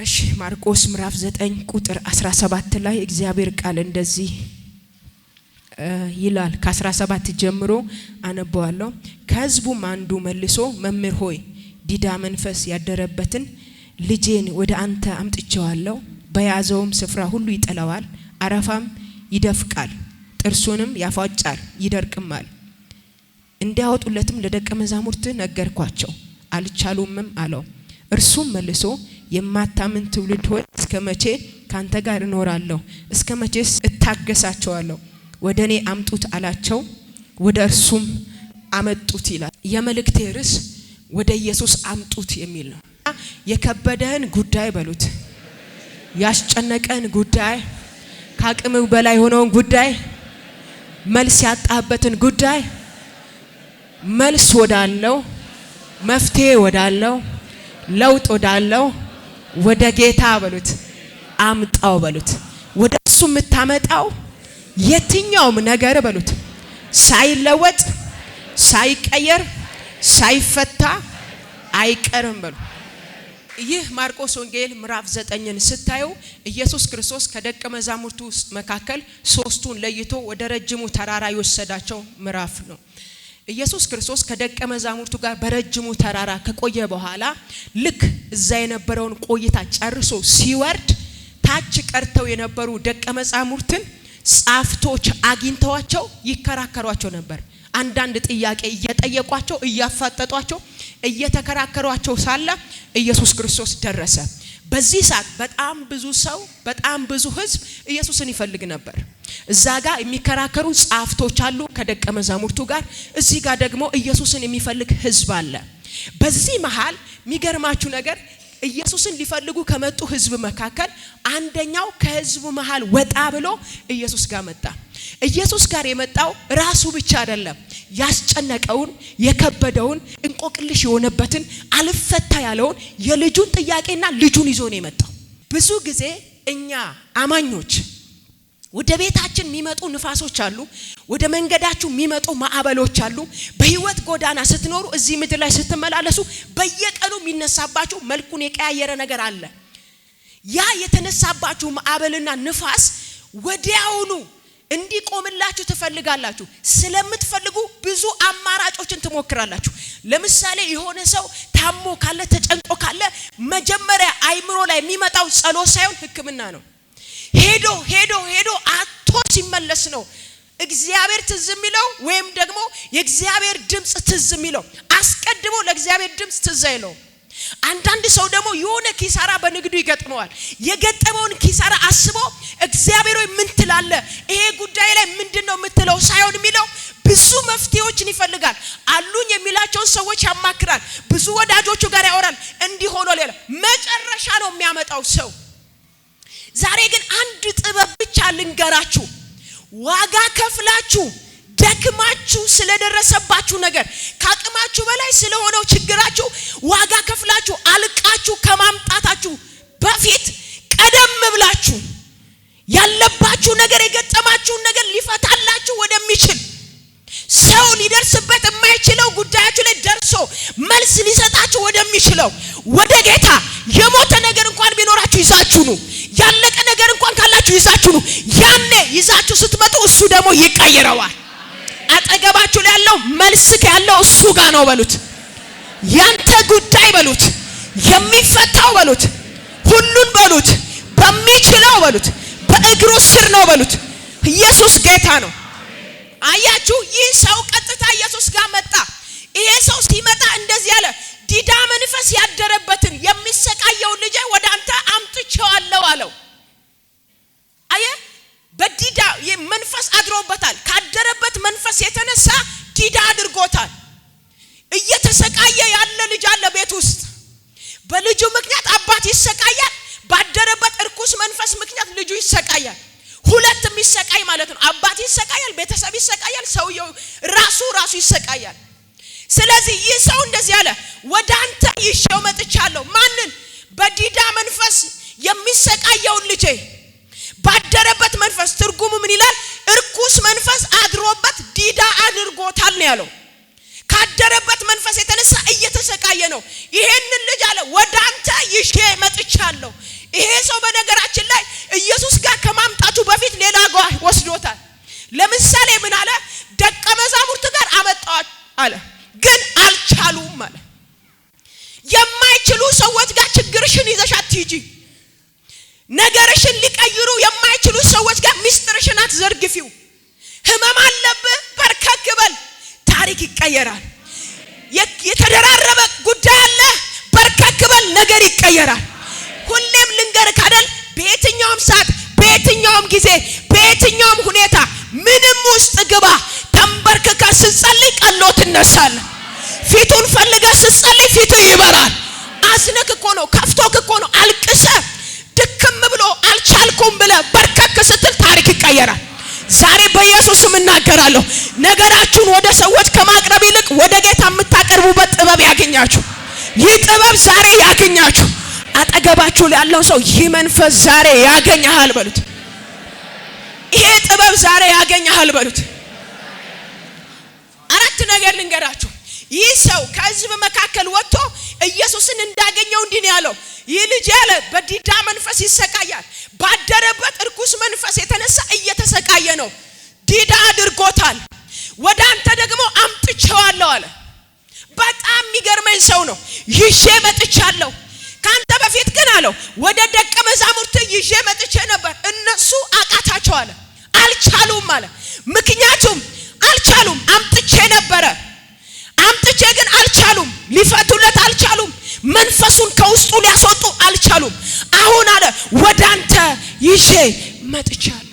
እሺ ማርቆስ ምዕራፍ 9 ቁጥር 17 ላይ እግዚአብሔር ቃል እንደዚህ ይላል። ከ17 ጀምሮ አነበዋለሁ። ከሕዝቡም አንዱ መልሶ መምህር ሆይ ዲዳ መንፈስ ያደረበትን ልጄን ወደ አንተ አምጥቼዋለሁ። በያዘውም ስፍራ ሁሉ ይጥለዋል፣ አረፋም ይደፍቃል፣ ጥርሱንም ያፋጫል፣ ይደርቅማል። እንዲያወጡለትም ለደቀ መዛሙርት ነገርኳቸው፣ አልቻሉምም አለው። እርሱም መልሶ የማታምን ትውልድ ሆይ እስከመቼ ካንተ ጋር እኖራለሁ? እስከመቼስ እታገሳቸዋለሁ? ወደኔ አምጡት አላቸው። ወደ እርሱም አመጡት ይላል። የመልእክቴ ርዕስ ወደ ኢየሱስ አምጡት የሚል ነው። የከበደህን ጉዳይ በሉት፣ ያስጨነቀን ጉዳይ፣ ከአቅምህ በላይ ሆነውን ጉዳይ፣ መልስ ያጣህበትን ጉዳይ መልስ ወዳለው፣ መፍትሄ ወዳለው፣ ለውጥ ወዳለው ወደ ጌታ በሉት አምጣው በሉት። ወደ እሱ የምታመጣው የትኛውም ነገር በሉት ሳይለወጥ ሳይቀየር ሳይፈታ አይቀርም በሉ። ይህ ማርቆስ ወንጌል ምዕራፍ 9ን ስታዩ ኢየሱስ ክርስቶስ ከደቀ መዛሙርቱ መካከል ሶስቱን ለይቶ ወደ ረጅሙ ተራራ የወሰዳቸው ምዕራፍ ነው። ኢየሱስ ክርስቶስ ከደቀ መዛሙርቱ ጋር በረጅሙ ተራራ ከቆየ በኋላ ልክ እዛ የነበረውን ቆይታ ጨርሶ ሲወርድ ታች ቀርተው የነበሩ ደቀ መዛሙርትን ጻፍቶች አግኝተዋቸው ይከራከሯቸው ነበር። አንዳንድ ጥያቄ እየጠየቋቸው እያፋጠጧቸው እየተከራከሯቸው ሳለ ኢየሱስ ክርስቶስ ደረሰ። በዚህ ሰዓት በጣም ብዙ ሰው በጣም ብዙ ሕዝብ ኢየሱስን ይፈልግ ነበር። እዛ ጋር የሚከራከሩ ጻፍቶች አሉ ከደቀ መዛሙርቱ ጋር፣ እዚህ ጋር ደግሞ ኢየሱስን የሚፈልግ ሕዝብ አለ። በዚህ መሃል የሚገርማችሁ ነገር ኢየሱስን ሊፈልጉ ከመጡ ሕዝብ መካከል አንደኛው ከሕዝቡ መሃል ወጣ ብሎ ኢየሱስ ጋር መጣ። ኢየሱስ ጋር የመጣው ራሱ ብቻ አይደለም፣ ያስጨነቀውን የከበደውን እንቆቅልሽ የሆነበትን አልፈታ ያለውን የልጁን ጥያቄና ልጁን ይዞ ነው የመጣው። ብዙ ጊዜ እኛ አማኞች ወደ ቤታችን የሚመጡ ንፋሶች አሉ፣ ወደ መንገዳችሁ የሚመጡ ማዕበሎች አሉ። በህይወት ጎዳና ስትኖሩ እዚህ ምድር ላይ ስትመላለሱ በየቀኑ የሚነሳባችሁ መልኩን የቀያየረ ነገር አለ። ያ የተነሳባችሁ ማዕበልና ንፋስ ወዲያውኑ እንዲቆምላችሁ ትፈልጋላችሁ። ስለምትፈልጉ ብዙ አማራጮችን ትሞክራላችሁ። ለምሳሌ የሆነ ሰው ታሞ ካለ ተጨንቆ ካለ መጀመሪያ አይምሮ ላይ የሚመጣው ጸሎት ሳይሆን ሕክምና ነው። ሄዶ አቶ ሲመለስ ነው እግዚአብሔር ትዝ የሚለው ወይም ደግሞ የእግዚአብሔር ድምጽ ትዝ የሚለው። አስቀድሞ ለእግዚአብሔር ድምጽ ትዝ አይለው። አንዳንድ ሰው ደግሞ የሆነ ኪሳራ በንግዱ ይገጥመዋል። የገጠመውን ኪሳራ አስቦ እግዚአብሔር ሆይ ምን ትላለህ? ይሄ ጉዳይ ላይ ምንድነው የምትለው ሳይሆን የሚለው ብዙ መፍትሄዎችን ይፈልጋል። አሉኝ የሚላቸውን ሰዎች ያማክራል። ብዙ ወዳጆቹ ጋር ያወራል። እንዲሆነ ሌላ መጨረሻ ነው የሚያመጣው ሰው። ዛሬ ግን አንድ ጥበብ ብቻ ልንገራችሁ። ዋጋ ከፍላችሁ ደክማችሁ ስለደረሰባችሁ ነገር ከአቅማችሁ በላይ ስለሆነው ችግራችሁ ዋጋ ከፍላችሁ አልቃችሁ ከማምጣታችሁ በፊት ቀደም ብላችሁ ያለባችሁ ነገር የገጠማችሁ ነገር ሊፈታላችሁ ወደሚችል ሰው ሊደርስበት የማይችለው ጉዳያችሁ ላይ ደርሶ መልስ ሊሰጣችሁ ወደሚችለው ወደ ጌታ የሞተ ነገር እንኳን ቢኖራችሁ ይዛችሁ ነው። ያለቀ ነገር እንኳን ካላችሁ ይዛችሁ ነው። ያኔ ይዛችሁ ስትመጡ እሱ ደግሞ ይቀየረዋል። አጠገባችሁ ላይ ያለው መልስ ያለው እሱ ጋር ነው በሉት። ያንተ ጉዳይ በሉት የሚፈታው በሉት ሁሉን በሉት በሚችለው በሉት በእግሩ ስር ነው በሉት። ኢየሱስ ጌታ ነው። አያችሁ፣ ይህ ሰው ቀጥታ ኢየሱስ ጋር መጣ። ይሄ ሰው ሲመጣ እንደዚህ ያለ ዲዳ መንፈስ ያደረበትን የሚሰቃየው ልጅ ወደ አንተ አምጥቼዋለሁ አለው። አየ በዲዳ መንፈስ አድሮበታል። ካደረበት መንፈስ የተነሳ ዲዳ አድርጎታል። እየተሰቃየ ያለ ልጅ አለ ቤት ውስጥ። በልጁ ምክንያት አባት ይሰቃያል። ባደረበት እርኩስ መንፈስ ምክንያት ልጁ ይሰቃያል። ሁለቱም ይሰቃይ ማለት ነው። አባት ይሰቃያል፣ ቤተሰብ ይሰቃያል፣ ሰውየው ራሱ ይሰቃያል። ስለዚህ ይህ ሰው እንደዚህ አለ፣ ወደ አንተ ይዤው መጥቻለሁ። ማንን? በዲዳ መንፈስ የሚሰቃየው ልጄ ባደረበት መንፈስ። ትርጉሙ ምን ይላል? እርኩስ መንፈስ አድሮበት ዲዳ አድርጎታል ነው ያለው። ካደረበት መንፈስ የተነሳ እየተሰቃየ ነው። ይሄንን ልጅ አለ ወዳንተ ይዤ መጥቻለሁ። ይሄ ሰው በነገራችን ላይ ኢየሱስ ጋር ከማምጣቱ በፊት ሌላ ጋር ወስዶታል። ለምሳሌ ምን አለ? ደቀ መዛሙርት ጋር አመጣው አለ፣ ግን አልቻሉም አለ። የማይችሉ ሰዎች ጋር ችግርሽን ይዘሽ አትሂጂ። ነገርሽን ሊቀይሩ የማይችሉ ሰዎች ጋር ሚስጥርሽን አትዘርግፊው። ህመም አለብህ፣ በርከክ በል፣ ታሪክ ይቀየራል። የተደራረበ ጉዳይ አለ፣ በርከክ በል፣ ነገር ይቀየራል። ሁሌም ልንገርህ አይደል፣ በየትኛውም ሰዓት፣ በየትኛውም ጊዜ፣ በየትኛውም ሁኔታ ምንም ውስጥ ግባ፣ ተንበርክከ ስትጸልይ ቀሎ ትነሳለህ። ፊቱን ፈልገህ ስትጸልይ ፊቱ ይበራል። አዝነክ እኮ ነው፣ ከፍቶክ እኮ ነው፣ አልቅሰ ድክም ብሎ አልቻልኩም ብለህ በርከክ ስትል ታሪክ ይቀየራል። ዛሬ በኢየሱስ ስም እናገራለሁ፣ ነገራችሁን ወደ ሰዎች ከማቅረብ ይልቅ ወደ ጌታ የምታቀርቡበት ጥበብ ያገኛችሁ። ይህ ጥበብ ዛሬ ያገኛችሁ። አጠገባችሁ ያለው ሰው ይህ መንፈስ ዛሬ ያገኛል በሉት። ይሄ ጥበብ ዛሬ ያገኛል በሉት። አራት ነገር ልንገራችሁ። ይህ ሰው ከሕዝብ መካከል ወጥቶ ኢየሱስን እንዳገኘው እንዲህ ነው ያለው። ይህ ልጅ ያለ በዲዳ መንፈስ ይሰቃያል። ባደረበት እርኩስ መንፈስ የተነሳ እየተሰቃየ ነው። ዲዳ አድርጎታል። ወደ አንተ ደግሞ አምጥቼዋለሁ አለ። በጣም የሚገርመኝ ሰው ነው። ይዤ መጥቻለሁ። ካንተ በፊት ግን አለው ወደ ደቀ መዛሙርት ይዤ መጥቼ ነበር፣ እነሱ አቃታቸው አለ። አልቻሉም አለ። ምክንያቱም አልቻሉም። አምጥቼ ነበረ፣ አምጥቼ ግን አልቻሉም። ሊፈቱለት አልቻሉም። መንፈሱን ከውስጡ ሊያስወጡ አልቻሉም። አሁን አለ ወደ አንተ ይዤ መጥቻለሁ።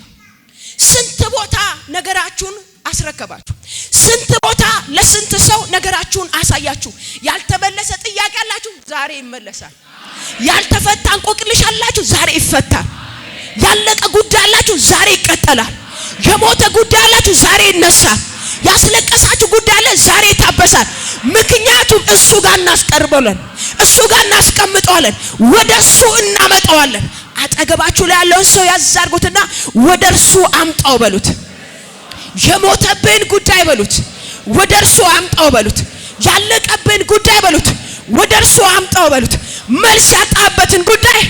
ስንት ቦታ ነገራችሁን አስረከባችሁ። ስንት ቦታ ለስንት ሰው ነገራችሁን አሳያችሁ። ያልተመለሰ ጥያቄ አላችሁ፣ ዛሬ ይመለሳል። ያልተፈታ እንቆቅልሽ አላችሁ፣ ዛሬ ይፈታል። ያለቀ ጉዳይ አላችሁ፣ ዛሬ ይቀጠላል። የሞተ ጉዳይ አላችሁ፣ ዛሬ ይነሳል። ያስለቀሳችሁ ጉዳይ አለ፣ ዛሬ ይታበሳል። ምክንያቱም እሱ ጋር እናስቀርበዋለን፣ እሱ ጋር እናስቀምጠዋለን፣ ወደ እሱ እናመጣዋለን። አጠገባችሁ ላይ ያለውን ሰው ያዛርጉትና ወደ እርሱ አምጣው በሉት። የሞተብን ጉዳይ በሉት፣ ወደ እርሱ አምጣው በሉት። ያለቀብን ጉዳይ በሉት፣ ወደ እርሱ አምጣው በሉት። መልስ ያጣበትን ጉዳይ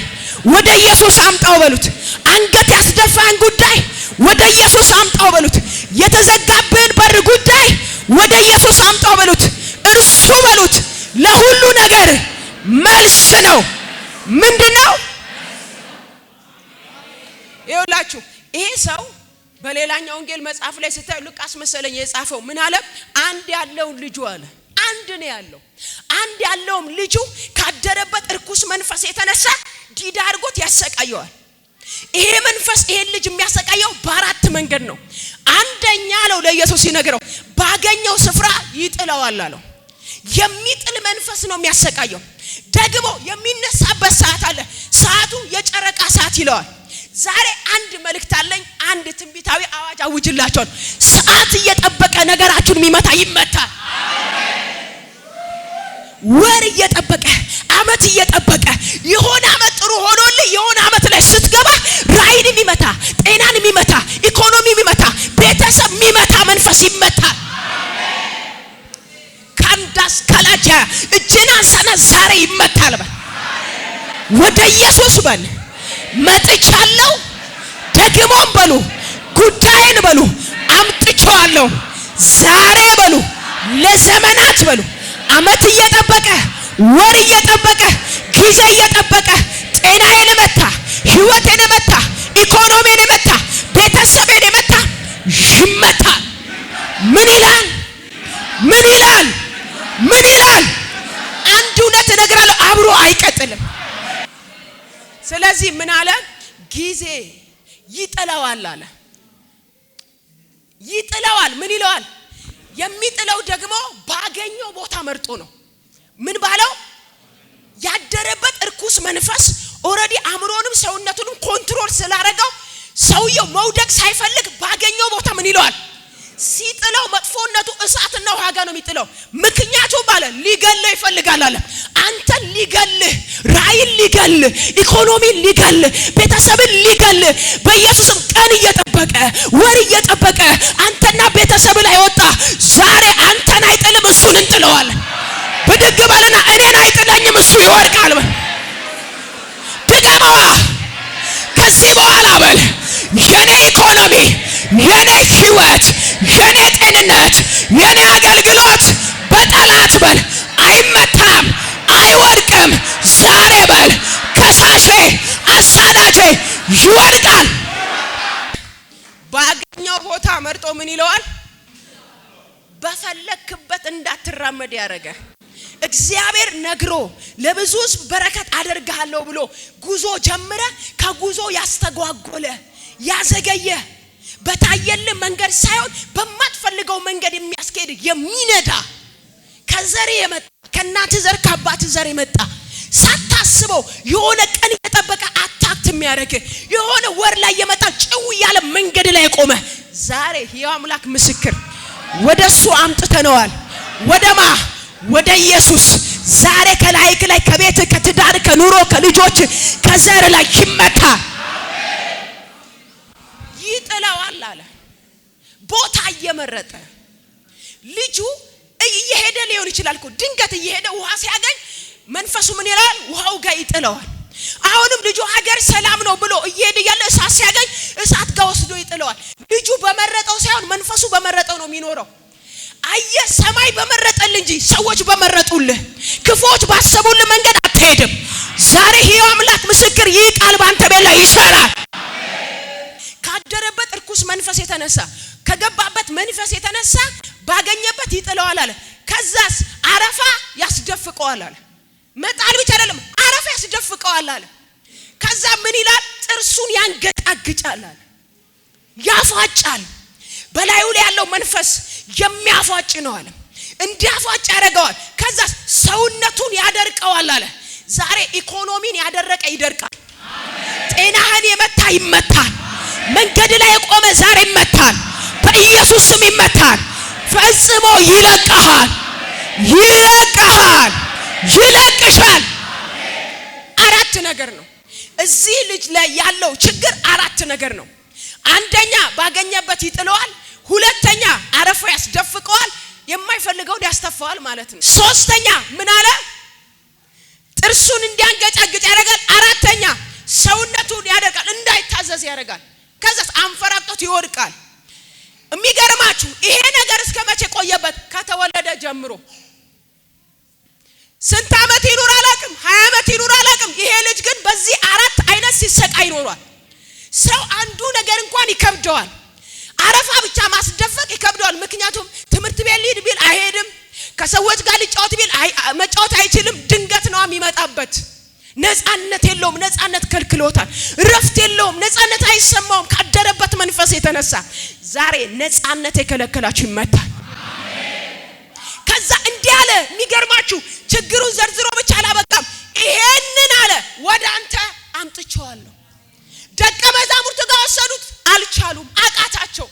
ወደ ኢየሱስ አምጣው በሉት። አንገት ያስደፋን ጉዳይ ወደ ኢየሱስ አምጣው በሉት። የተዘጋብን በር ጉዳይ ወደ ኢየሱስ አምጣው በሉት። እርሱ በሉት ለሁሉ ነገር መልስ ነው። ምንድነው? ይኸውላችሁ ይሄ ሰው በሌላኛው ወንጌል መጽሐፍ ላይ ስታዩ ሉቃስ መሰለኝ የጻፈው ምን አለ? አንድ ያለውን ልጁ አለ። አንድ ነው ያለው። አንድ ያለውም ልጁ ካደረበት እርኩስ መንፈስ የተነሳ ዲዳ አድርጎት ያሰቃየዋል። ይሄ መንፈስ ይሄን ልጅ የሚያሰቃየው በአራት መንገድ ነው። አንደኛ አለው ለኢየሱስ ሲነግረው ባገኘው ስፍራ ይጥለዋል አለው። የሚጥል መንፈስ ነው የሚያሰቃየው። ደግሞ የሚነሳበት ሰዓት አለ። ሰዓቱ የጨረቃ ሰዓት ይለዋል። ዛሬ አንድ መልእክት አለኝ። አንድ ትንቢታዊ አዋጅ አውጅላችኋል። ሰዓት እየጠበቀ ነገራችሁን የሚመታ ይመታል። ወር እየጠበቀ አመት እየጠበቀ የሆነ አመት ጥሩ ሆኖልህ የሆነ አመት ላይ ስትገባ ራይን የሚመታ ጤናን የሚመታ ኢኮኖሚ የሚመታ ቤተሰብ የሚመታ መንፈስ ይመታል። ካንዳስ ካላጃ እጅና ሰና ዛሬ ይመታል። ወደ ኢየሱስ በል መጥቻለሁ። ደግሞም በሉ ጉዳይን በሉ አምጥቼዋለሁ። ዛሬ በሉ ለዘመናት በሉ አመት እየጠበቀ ወር እየጠበቀ ጊዜ እየጠበቀ ጤናዬን መታ፣ ህይወቴን መታ፣ ኢኮኖሚን መታ፣ ቤተሰቤን መታ ይመታል። ምን ይላል? ምን ይላል? ምን ይላል? አንድ እውነት እነግራለሁ፣ አብሮ አይቀጥልም። ስለዚህ ምን አለ? ጊዜ ይጥለዋል አለ። ይጥለዋል። ምን ይለዋል? የሚጥለው ደግሞ ባገኘው ቦታ መርጦ ነው። ምን ባለው? ያደረበት እርኩስ መንፈስ ኦሬዲ አእምሮንም ሰውነቱንም ኮንትሮል ስላደረገው ሰውየው መውደቅ ሳይፈልግ ባገኘው ቦታ ምን ይለዋል? ሲጥለው መጥፎነቱ እሳትና ውሃ ጋር ነው የሚጥለው። ምክንያቱም ባለ ሊገል ይፈልጋል አለ። አንተን ሊገል፣ ራይን ሊገል፣ ኢኮኖሚን ሊገል፣ ቤተሰብን ሊገል በኢየሱስም ቀን እየጠበቀ ወር እየጠበቀ አንተና ቤተሰብ ላይ ወጣ። ዛሬ አንተን አይጥልም፣ እሱን እንጥለዋለን። ብድግ ባለና እኔን አይጥለኝም፣ እሱ ይወርቃል። ድገማዋ ከዚህ በኋላ በል የኔ ኢኮኖሚ፣ የኔ ህይወት፣ የኔ ጤንነት፣ የኔ አገልግሎት በጠላት በል አይመታም፣ አይወድቅም። ዛሬ በል ከሳሼ፣ አሳዳጄ ይወድቃል። ባገኘው ቦታ መርጦ ምን ይለዋል? በፈለክበት እንዳትራመድ ያረገ እግዚአብሔር ነግሮ ለብዙ ሕዝብ በረከት አደርጋለሁ ብሎ ጉዞ ጀምረ ከጉዞ ያስተጓጎለ ያዘገየ በታየል መንገድ ሳይሆን በማትፈልገው መንገድ የሚያስኬድ የሚነዳ ከዘር የመጣ ከናት ዘር ከአባት ዘር የመጣ ሳታስበው የሆነ ቀን እየጠበቀ አታክት የሚያደርግ የሆነ ወር ላይ የመጣ ጭው ያለ መንገድ ላይ ቆመ። ዛሬ ሕያው አምላክ ምስክር ወደሱ አምጥተነዋል። ወደማ ወደ ኢየሱስ ዛሬ ከላይክ ላይ ከቤት ከትዳር ከኑሮ ከልጆች ከዘር ላይ ይመታ ይጥለዋል አለ። ቦታ እየመረጠ ልጁ እየሄደ ሊሆን ይችላል እኮ ድንገት እየሄደ ውሃ ሲያገኝ መንፈሱ ምን ይላል? ውሃው ጋር ይጥለዋል። አሁንም ልጁ ሀገር ሰላም ነው ብሎ እየሄደ ያለ እሳት ሲያገኝ እሳት ጋር ወስዶ ይጥለዋል። ልጁ በመረጠው ሳይሆን መንፈሱ በመረጠው ነው የሚኖረው። አየ ሰማይ በመረጠል እንጂ ሰዎች በመረጡልህ ክፎች ባሰቡልህ መንገድ አትሄድም። ዛሬ ሕያው አምላክ ምስክር ይህ ቃል ባንተ ቤት ላይ ይሰራል። ካደረበት እርኩስ መንፈስ የተነሳ ከገባበት መንፈስ የተነሳ ባገኘበት ይጥለዋል አለ። ከዛስ አረፋ ያስደፍቀዋል አለ። መጣል ብቻ አይደለም አረፋ ያስደፍቀዋል አለ። ከዛ ምን ይላል? ጥርሱን ያንገጫግጫል አለ። ያፋጫል። በላዩ ላይ ያለው መንፈስ የሚያፋጭ ነው አለ። እንዲያፋጭ ያደርገዋል። ከዛ ሰውነቱን ያደርቀዋል አለ። ዛሬ ኢኮኖሚን ያደረቀ ይደርቃል። ጤናህን የመታ ይመታል። መንገድ ላይ የቆመ ዛሬ ይመታል። በኢየሱስ ስም ይመታል። ፈጽሞ ይለቀሃል፣ ይለቀሃል፣ ይለቅሻል። አራት ነገር ነው እዚህ ልጅ ላይ ያለው ችግር። አራት ነገር ነው። አንደኛ ባገኘበት ይጥለዋል። ሁለተኛ አረፋ ያስደፍቀዋል፣ የማይፈልገውን ያስተፋዋል ማለት ነው። ሶስተኛ ምን አለ? ጥርሱን እንዲያንገጫግጭ ያደርጋል። አራተኛ ሰውነቱን ያደርጋል፣ እንዳይታዘዝ ያደርጋል። ከዛስ አንፈራጦት ይወድቃል። የሚገርማችሁ ይሄ ነገር እስከ መቼ ቆየበት? ከተወለደ ጀምሮ ስንት ዓመት ይኑር አላውቅም፣ 20 ዓመት ይኑር አላውቅም። ይሄ ልጅ ግን በዚህ አራት አይነት ሲሰቃይ ኖሯል። ሰው አንዱ ነገር እንኳን ይከብደዋል። አረፋ ብቻ ማስደፈቅ ይከብደዋል። ምክንያቱም ትምህርት ቤት ሊሄድ ቢል አይሄድም፣ ከሰዎች ጋር ሊጫወት ቢል መጫወት አይችልም። ድንገት ነው የሚመጣበት። ነፃነት የለውም፣ ነፃነት ከልክሎታል። ረፍት የለውም፣ ነፃነት አይሰማውም ካደረበት መንፈስ የተነሳ። ዛሬ ነፃነት የከለከላችሁ ይመታል። ከዛ እንዲህ አለ። የሚገርማችሁ ችግሩን ዘርዝሮ ብቻ አላበቃም። ይሄንን አለ ወደ አንተ አምጥቼዋለሁ። ደቀ መዛሙርቱ ጋር ወሰዱት፣ አልቻሉም፣ አቃታቸው።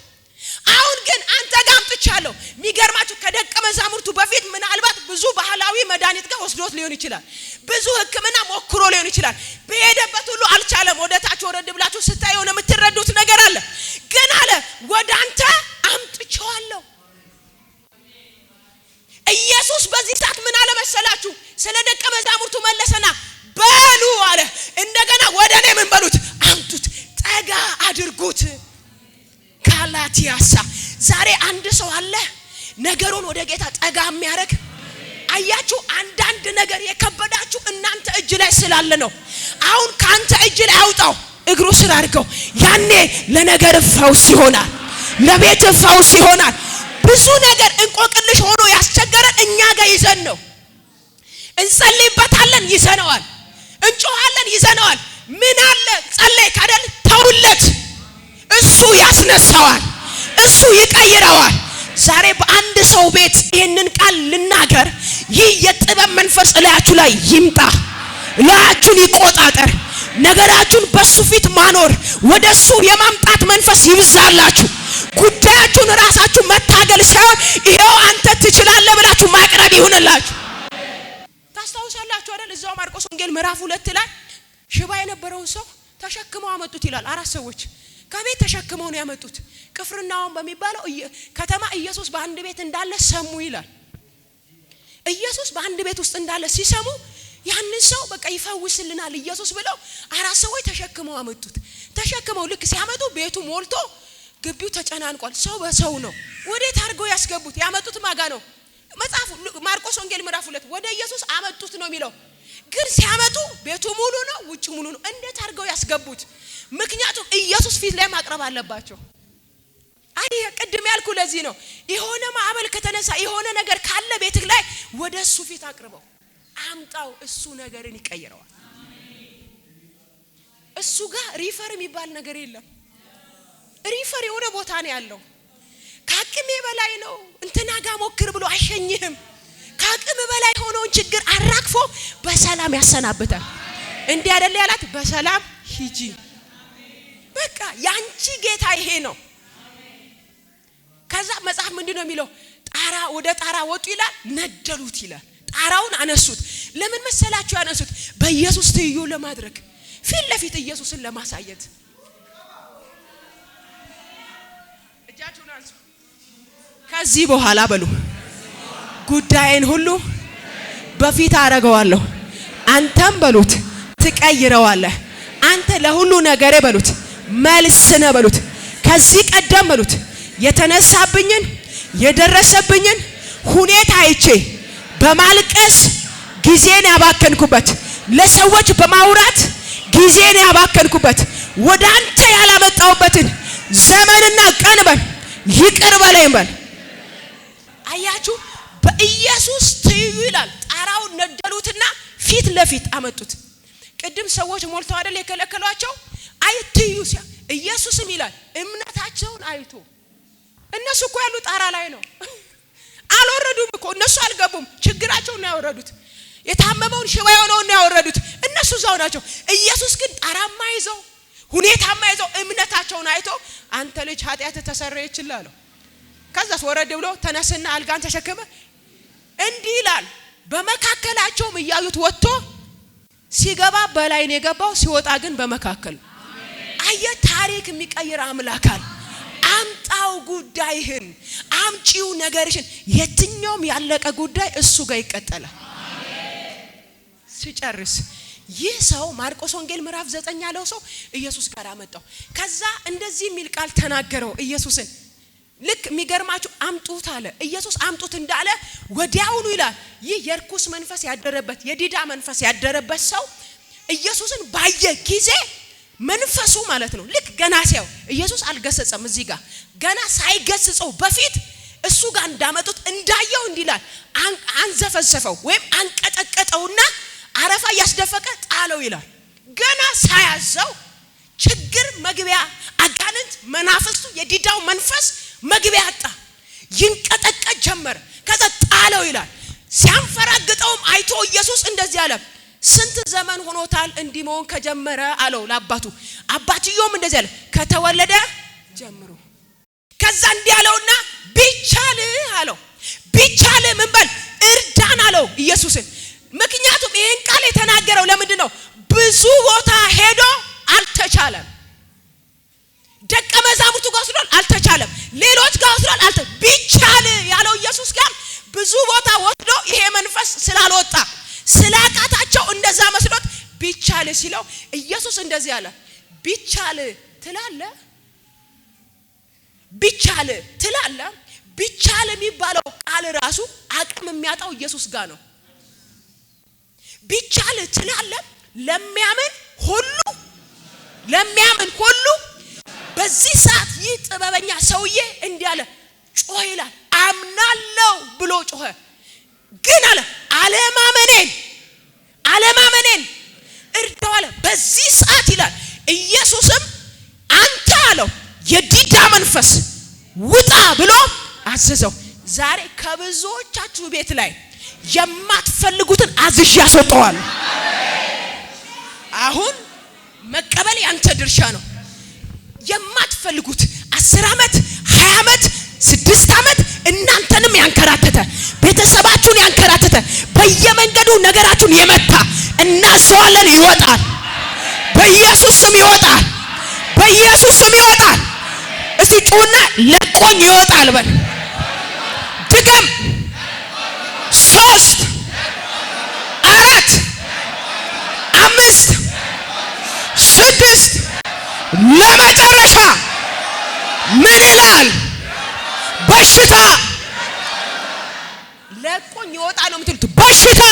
አሁን ግን አንተ ጋር አምጥቻለሁ። የሚገርማችሁ ከደቀ መዛሙርቱ በፊት ምናልባት ብዙ ባህላዊ መድኃኒት ጋር ወስዶት ሊሆን ይችላል። ብዙ ሕክምና ሞክሮ ሊሆን ይችላል። በሄደበት ሁሉ አልቻለም። ወደ ታች ወረድ ብላችሁ ስታዩ ነው የምትረዱት ነገር አለ። ግን አለ ወደ አንተ አምጥቼዋለሁ። ኢየሱስ በዚህ ሰዓት ምን አለ መሰላችሁ? ስለ ደቀ መዛሙርቱ መለሰና በሉ አለ እንደገና ወደ እኔ ምን በሉት? አምጡት፣ ጠጋ አድርጉት። ካላቲያሳ ዛሬ አንድ ሰው አለ ነገሩን ወደ ጌታ ጠጋ የሚያደርግ። አያችሁ አንዳንድ ነገር የከበዳችሁ እናንተ እጅ ላይ ስላለ ነው። አሁን ካንተ እጅ ላይ አውጣው፣ እግሩ ስር አድርገው። ያኔ ለነገር ፈውስ ይሆናል፣ ለቤት ፈውስ ይሆናል። ብዙ ነገር እንቆቅልሽ ሆኖ ያስቸገረን እኛ ጋር ይዘን ነው። እንጸልይበታለን፣ ይዘነዋል። እንጮሃለን፣ ይዘነዋል። ምን አለ ጸለይ ካደል ተውለት፣ እሱ ያስነሳዋል፣ እሱ ይቀይረዋል። ዛሬ በአንድ ሰው ቤት ይሄንን ቃል ልናገር። ይህ የጥበብ መንፈስ እላያችሁ ላይ ይምጣ፣ እላያችሁን ይቆጣጠር። ነገራችሁን በሱ ፊት ማኖር፣ ወደሱ የማምጣት መንፈስ ይብዛላችሁ። ጉዳያችሁን ራሳችሁ መታገል ሳይሆን ይሄው አንተ ትችላለህ ብላችሁ ማቅረብ ይሁንላችሁ። ታስታውሳላችሁ አይደል? እዛው ማርቆስ ወንጌል ምዕራፍ 2 ላይ ሽባ የነበረውን ሰው ተሸክመው አመጡት ይላል። 4 ሰዎች ከቤት ተሸክመው ነው ያመጡት። ቅፍርናሆም በሚባለው ከተማ ኢየሱስ በአንድ ቤት እንዳለ ሰሙ ይላል። ኢየሱስ በአንድ ቤት ውስጥ እንዳለ ሲሰሙ ያንን ሰው በቃ ይፈውስልናል ኢየሱስ ብለው 4 ሰዎች ተሸክመው አመጡት። ተሸክመው ልክ ሲያመጡ ቤቱ ሞልቶ ግቢው ተጨናንቋል። ሰው በሰው ነው። ወዴት አድርገው ያስገቡት? ያመጡት ማጋ ነው? መጽሐፉ ማርቆስ ወንጌል ምዕራፍ 2 ወደ ኢየሱስ አመጡት ነው የሚለው። ግን ሲያመጡ ቤቱ ሙሉ ነው፣ ውጭ ሙሉ ነው። እንዴት አድርገው ያስገቡት? ምክንያቱም ኢየሱስ ፊት ላይ ማቅረብ አለባቸው። አይ ቅድም ያልኩ ለዚህ ነው። የሆነ ማዕበል ከተነሳ የሆነ ነገር ካለ ቤትህ ላይ ወደ እሱ ፊት አቅርበው አምጣው። እሱ ነገርን ይቀይረዋል። እሱ ጋር ሪፈር የሚባል ነገር የለም። ሪፈር የሆነ ቦታ ነው ያለው። ከአቅሜ በላይ ነው እንትና ጋር ሞክር ብሎ አይሸኝህም። ከአቅም በላይ ሆኖን ችግር አራግፎ በሰላም ያሰናብታል። እንዲህ አይደል ያላት? በሰላም ሂጂ። በቃ ያንቺ ጌታ ይሄ ነው። ከዛ መጽሐፍ ምንድነው የሚለው? ጣራ ወደ ጣራ ወጡ ይላል፣ ነደሉት ይላል። ጣራውን አነሱት። ለምን መሰላችሁ ያነሱት? በኢየሱስ ትይዩ ለማድረግ ፊት ለፊት ኢየሱስን ለማሳየት። እጃችሁን አንሱ። ከዚህ በኋላ በሉ ጉዳይን ሁሉ በፊት አረጋዋለሁ፣ አንተም በሉት ትቀይረዋለህ። አንተ ለሁሉ ነገሬ በሉት መልስ ነህ በሉት። ከዚህ ቀደም በሉት የተነሳብኝን የደረሰብኝን ሁኔታ አይቼ በማልቀስ ጊዜን ያባከንኩበት፣ ለሰዎች በማውራት ጊዜን ያባከንኩበት፣ ወደ አንተ ያላመጣሁበትን ዘመንና ቀን በል ይቅር በለኝ በል። አያችሁ በኢየሱስ ትይዩ ይላል። ጣራውን ነደሉትና ፊት ለፊት አመጡት። ቅድም ሰዎች ሞልተው አይደል የከለከሏቸው? አይትዩ ሲያ ኢየሱስም ይላል እምነታቸውን አይቶ እነሱ እኮ ያሉ ጣራ ላይ ነው። አልወረዱም እኮ እነሱ አልገቡም። ችግራቸውን ነው ያወረዱት። የታመመውን ሽባ የሆነውን ነው ያወረዱት። እነሱ እዛው ናቸው። ኢየሱስ ግን ጣራማ ይዘው ሁኔታማ ይዘው እምነታቸውን አይቶ አንተ ልጅ ኃጢአት ተሰረየችልህ አለው። ከዛስ ወረድ ብሎ ተነስና አልጋን ተሸክመ እንዲህ ይላል። በመካከላቸውም እያዩት ወጥቶ ሲገባ በላይ ነው የገባው፣ ሲወጣ ግን በመካከል። አየ ታሪክ የሚቀይር አምላክ አለ። አምጣው ጉዳይህን፣ አምጪው ነገርሽን። የትኛውም ያለቀ ጉዳይ እሱ ጋር ይቀጠላል። ሲጨርስ ይህ ሰው ማርቆስ ወንጌል ምዕራፍ 9 ያለው ሰው ኢየሱስ ጋር አመጣው። ከዛ እንደዚህ የሚል ቃል ተናገረው ኢየሱስን። ልክ የሚገርማችሁ አምጡት አለ ኢየሱስ። አምጡት እንዳለ ወዲያውኑ ይላል ይህ የርኩስ መንፈስ ያደረበት የዲዳ መንፈስ ያደረበት ሰው ኢየሱስን ባየ ጊዜ መንፈሱ ማለት ነው ልክ ገና ሲያው ኢየሱስ አልገሰጸም። እዚህ ጋር ገና ሳይገስጸው በፊት እሱ ጋር እንዳመጡት እንዳየው እንዲላል አንዘፈዘፈው ወይም አንቀጠቀጠውና አረፋ ያስደፈቀ ጣለው ይላል። ገና ሳያዘው ችግር መግቢያ አጋንንት መናፍስቱ የዲዳው መንፈስ መግቢያ አጣ። ይንቀጠቀጥ ጀመረ። ከዛ ጣለው ይላል። ሲያንፈራግጠውም አይቶ ኢየሱስ እንደዚህ አለ፣ ስንት ዘመን ሆኖታል እንዲህ መሆን ከጀመረ አለው ለአባቱ። አባትዮም እንደዚህ አለ፣ ከተወለደ ጀምሮ። ከዛ እንዲህ አለውና ቢቻል አለው፣ ቢቻል ምን በል እርዳን አለው ኢየሱስን። ምክንያቱም ይሄን ቃል የተናገረው ለምንድን ነው? ብዙ ቦታ ሄዶ አልተቻለም። ደቀ መዛሙርቱ ጋር ወስዷል፣ አልተቻለም። ሌሎች ጋር ወስዷል፣ ቢቻል ያለው ኢየሱስ ጋር ብዙ ቦታ ወስዶ ይሄ መንፈስ ስላልወጣ ስላቃታቸው እንደዛ መስሎት ቢቻል ሲለው ኢየሱስ እንደዚህ አለ፣ ቢቻል ትላለህ፣ ቢቻል ትላለህ። ቢቻል የሚባለው ቃል ራሱ አቅም የሚያጣው ኢየሱስ ጋር ነው። ቢቻል ትላለህ ለሚያምን ሁሉ በዚህ ሰዓት ይህ ጥበበኛ ሰውዬ እንዲህ አለ፣ ጮህ ይላል። አምናለሁ ብሎ ጮኸ። ግን አለ አለማመኔን እርዳው አለ። በዚህ ሰዓት ይላል ኢየሱስም አንተ አለው የዲዳ መንፈስ ውጣ ብሎ አዘዘው። ዛሬ ከብዙዎቻችሁ ቤት ላይ የማትፈልጉትን አዝዤ አስወጣዋለሁ። አሁን መቀበል ያንተ ድርሻ ነው። የማትፈልጉት 10 ዓመት 20 ዓመት 6 ዓመት እናንተንም ያንከራተተ ቤተሰባችሁን ያንከራተተ በየመንገዱ ነገራችሁን የመታ እናዘዋለን ይወጣል። በኢየሱስ ስም ይወጣል። በኢየሱስ ስም ይወጣል። እስቲ ጩና ለቆኝ ይወጣል በል። ድገም 3 4 5 6 ለመጨረሻ ምን ይላል? በሽታ ለቆኝ ይወጣ ነው የምትሉት። በሽታ፣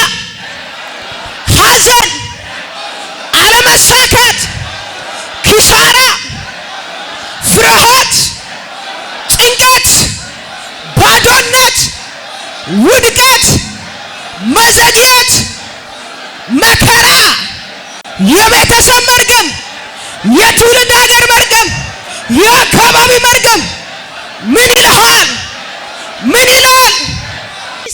ሐዘን፣ አለመሳካት፣ ኪሳራ፣ ፍርሃት፣ ጭንቀት፣ ባዶነት፣ ውድቀት፣ መዘግየት፣ መከራ፣ የቤተሰብ መርገም፣ የትውልድ ሀገር መርገም፣ የአካባቢ መርገም ምን ይልሃል? ምን ይላል?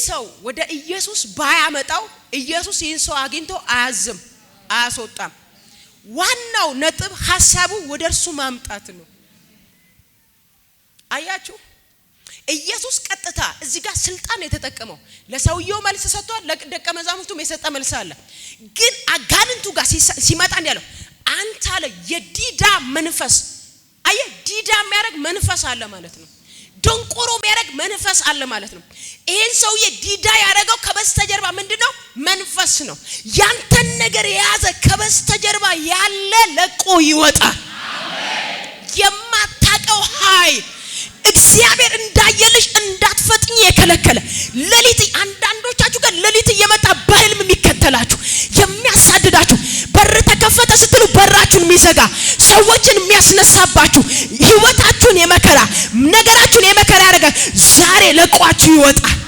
ሰው ወደ ኢየሱስ ባያመጣው ኢየሱስ ይህን ሰው አግኝቶ አያዝም፣ አያስወጣም። ዋናው ነጥብ ሐሳቡ ወደ እርሱ ማምጣት ነው። አያችሁ፣ ኢየሱስ ቀጥታ እዚህ ጋር ስልጣን የተጠቀመው ለሰውየው መልስ ሰጥቷል። ለደቀ መዛሙርቱም የሰጠ መልስ አለ። ግን አጋንንቱ ጋር ሲመጣ እንዲያለው አንተ አለ የዲዳ መንፈስ፣ አየ ዲዳ የሚያደርግ መንፈስ አለ ማለት ነው። ደንቆሮ የሚያደርግ መንፈስ አለ ማለት ነው። ይሄን ሰውዬ ዲዳ ያደረገው ከበስተጀርባ ምንድነው? መንፈስ ነው። ያንተን ነገር የያዘ ከበስተጀርባ ያለ ለቆ ይወጣል። የማታውቀው ኃይል እግዚአብሔር እንዳየልሽ እንዳትፈጥኝ የከለከለ ሌሊት፣ አንዳንዶቻችሁ ጋር ሌሊት እየመጣ በህልም የሚከተላችሁ የሚያሳድዳችሁ፣ በር ተከፈተ ስትሉ በራችሁን የሚዘጋ ሰዎችን የሚያስነሳባችሁ፣ ህይወታችሁን የመከራ ነገራችሁን የመከራ ያደርጋል። ዛሬ ለቋችሁ ይወጣል።